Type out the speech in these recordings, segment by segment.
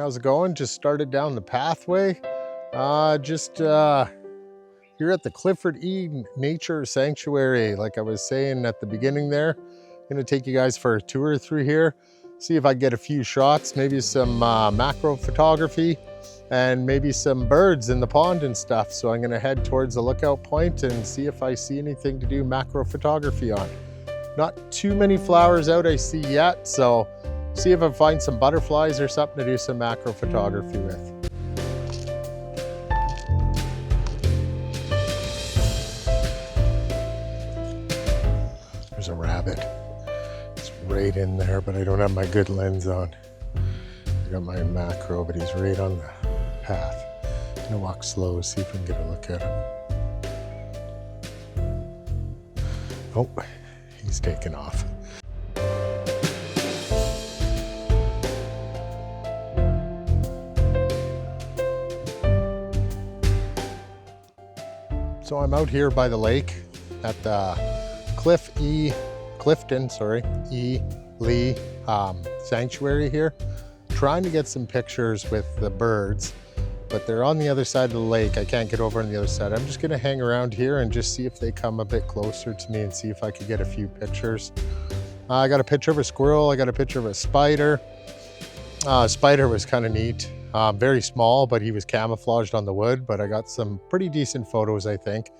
How's it going? Just started down the pathway. Here at the Clifford E Nature Sanctuary. Like I was saying at the beginning there, I'm gonna take you guys for a tour through here, see if I get a few shots, maybe some macro photography, and maybe some birds in the pond and stuff. So I'm gonna head towards the lookout point and see if I see anything to do macro photography on. Not too many flowers out I see yet, so see if I find some butterflies or something to do some macro photography with. There's a rabbit. It's right in there, but I don't have my good lens on. I got my macro, but he's right on the path. I'm gonna walk slow, see if we can get a look at him. Oh, he's taken off. So I'm out here by the lake at the Clifton E Lee sanctuary here, trying to get some pictures with the birds, but they're on the other side of the lake. I can't get over on the other side. I'm just gonna hang around here and just see if they come a bit closer to me and see if I could get a few pictures. I got a picture of a squirrel. I got a picture of a spider. Spider was kind of neat. Very small, but he was camouflaged on the wood, but I got some pretty decent photos, I think.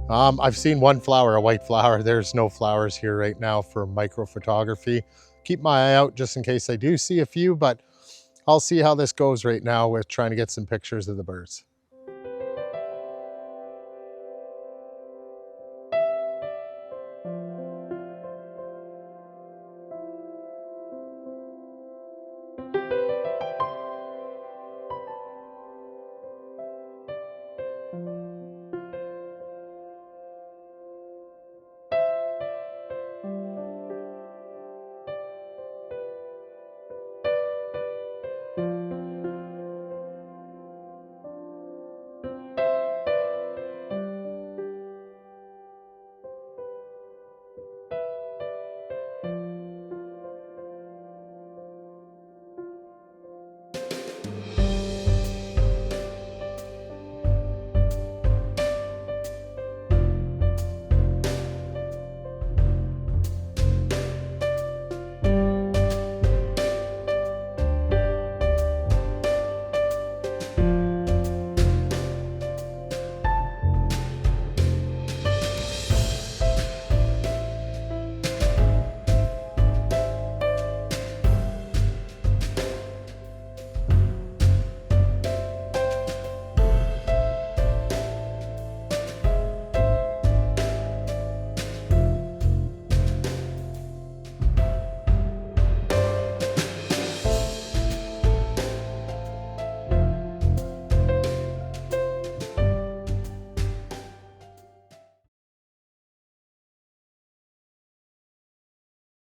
I've seen one flower, a white flower. There's no flowers here right now for micro photography. Keep my eye out just in case I do see a few, but I'll see how this goes right now with trying to get some pictures of the birds.